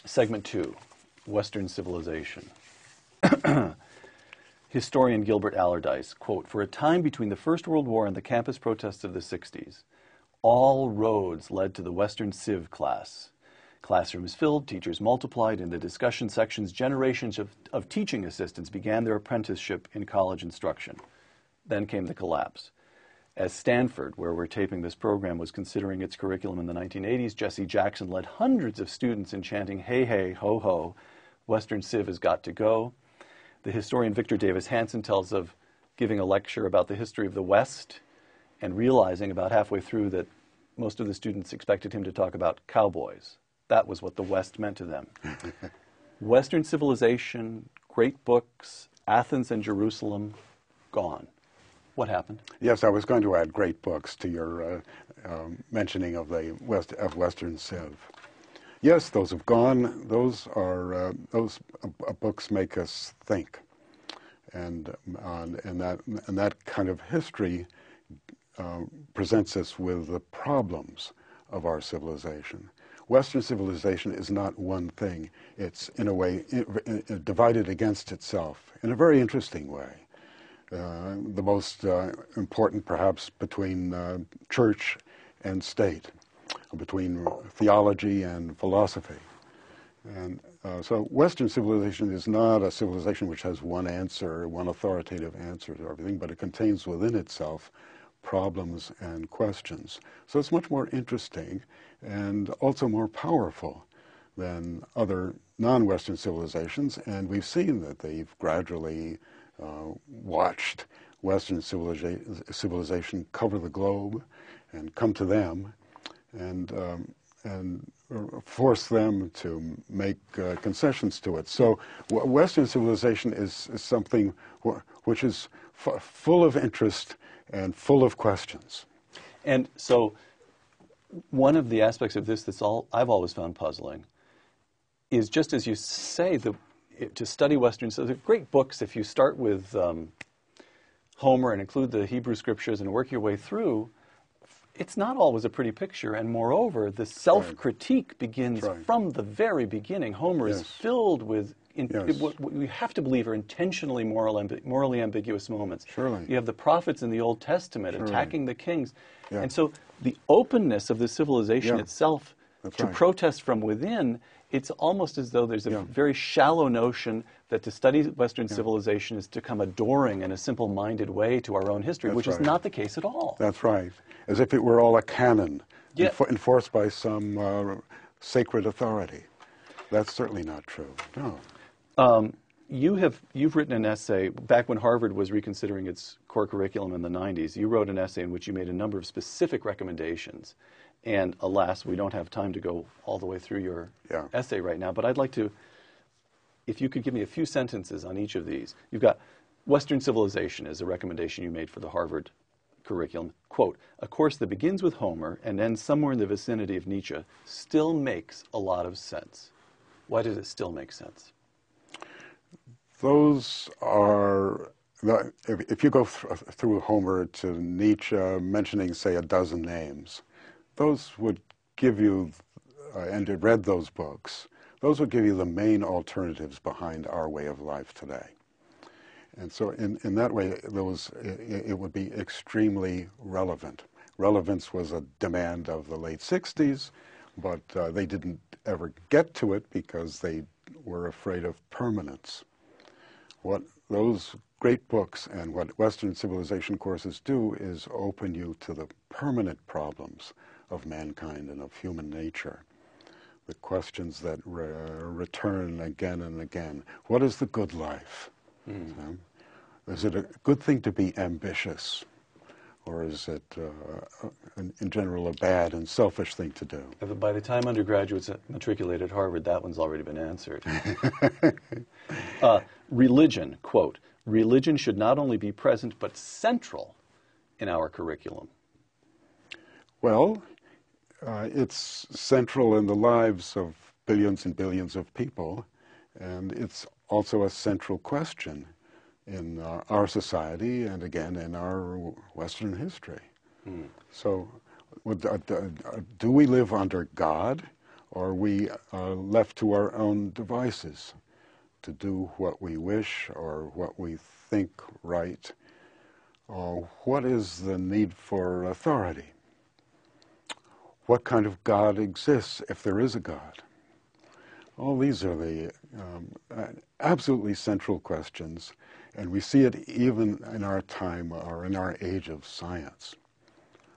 Segment 2, Western Civilization. Historian Gilbert Allardyce, quote, "For a time between the First World War and the campus protests of the 60s, all roads led to the Western Civ class. Classrooms filled, teachers multiplied, in the discussion sections, generations of teaching assistants began their apprenticeship in college instruction. Then came the collapse. As Stanford, where we're taping this program, was considering its curriculum in the 1980s, Jesse Jackson led hundreds of students in chanting, 'Hey, hey, ho, ho, Western Civ has got to go.' The historian Victor Davis Hanson tells of giving a lecture about the history of the West and realizing about halfway through that most of the students expected him to talk about cowboys. That was what the West meant to them. Western civilization, great books, Athens and Jerusalem, gone. What happened?" Yes, I was going to add great books to your mentioning of the Western Civ. Yes, those have gone. Those books make us think, and that kind of history presents us with the problems of our civilization. Western civilization is not one thing. It's, in a way, divided against itself in a very interesting way. The most important, perhaps, between church and state, between theology and philosophy. And so Western civilization is not a civilization which has one answer, one authoritative answer to everything, but it contains within itself problems and questions. So it's much more interesting and also more powerful than other non-Western civilizations, and we've seen that they've gradually watched Western civilization cover the globe and come to them and force them to make concessions to it. So Western civilization is something which is full of interest and full of questions. And so one of the aspects of this I've always found puzzling is, just as you say, to study Western, so they're great books if you start with Homer and include the Hebrew scriptures and work your way through. It's not always a pretty picture, and moreover, the self-critique begins from the very beginning. Homer is filled with what we have to believe are intentionally morally ambiguous moments. Surely. You have the prophets in the Old Testament attacking the kings. And so the openness of the civilization itself to protest from within, it's almost as though there's a very shallow notion that to study Western civilization is to come adoring in a simple-minded way to our own history, which is not the case at all. That's right. As if it were all a canon enforced by some sacred authority. That's certainly not true. No. You've written an essay back when Harvard was reconsidering its core curriculum in the 90s. You wrote an essay in which you made a number of specific recommendations. And alas, we don't have time to go all the way through your essay right now. But I'd like to, if you could give me a few sentences on each of these. You've got Western civilization as a recommendation you made for the Harvard curriculum. Quote, "A course that begins with Homer and ends somewhere in the vicinity of Nietzsche still makes a lot of sense." Why does it still make sense? Those are, if you go through Homer to Nietzsche, mentioning, say, a dozen names, those would give you, and you read those books, those would give you the main alternatives behind our way of life today. And so in that way, it would be extremely relevant. Relevance was a demand of the late 60s, but they didn't ever get to it because they were afraid of permanence. What those great books and what Western civilization courses do is open you to the permanent problems of mankind and of human nature. The questions that return again and again. What is the good life? Is it a good thing to be ambitious? Or is it, in general, a bad and selfish thing to do? By the time undergraduates matriculate at Harvard, that one's already been answered. Religion, quote, "Religion should not only be present, but central in our curriculum." Well, it's central in the lives of billions and billions of people, and it's also a central question in our society and, again, in our Western history. So do we live under God, Or are we left to our own devices to do what we wish or what we think right? What is the need for authority? What kind of God exists if there is a God? All these are the absolutely central questions, and we see it even in our time or in our age of science.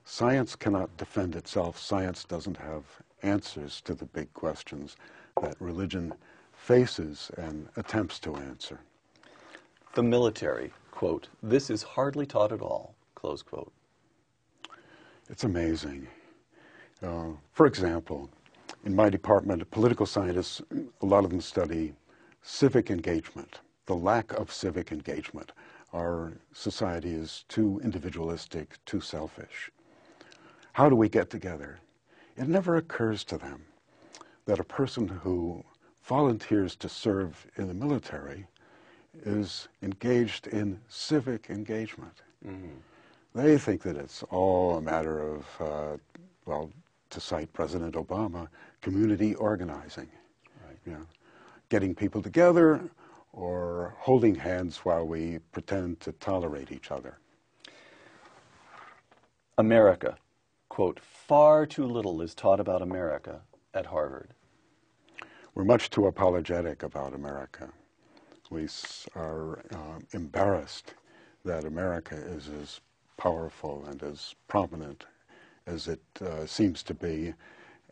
Science cannot defend itself. Science doesn't have answers to the big questions that religion faces and attempts to answer. The military, quote, "This is hardly taught at all," close quote. It's amazing. For example, in my department, political scientists, a lot of them study civic engagement, the lack of civic engagement. Our society is too individualistic, too selfish. How do we get together? It never occurs to them that a person who volunteers to serve in the military is engaged in civic engagement. Mm-hmm. They think that it's all a matter of, well, to cite President Obama, community organizing. Right. You know, getting people together or holding hands while we pretend to tolerate each other. America, quote, "Far too little is taught about America at Harvard." We're much too apologetic about America. We are embarrassed that America is as powerful and as prominent as it seems to be,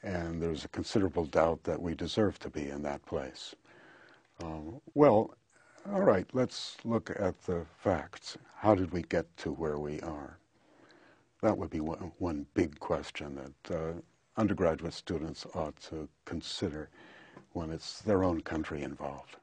and there's a considerable doubt that we deserve to be in that place. Well, all right, let's look at the facts. How did we get to where we are? That would be one big question that undergraduate students ought to consider when it's their own country involved.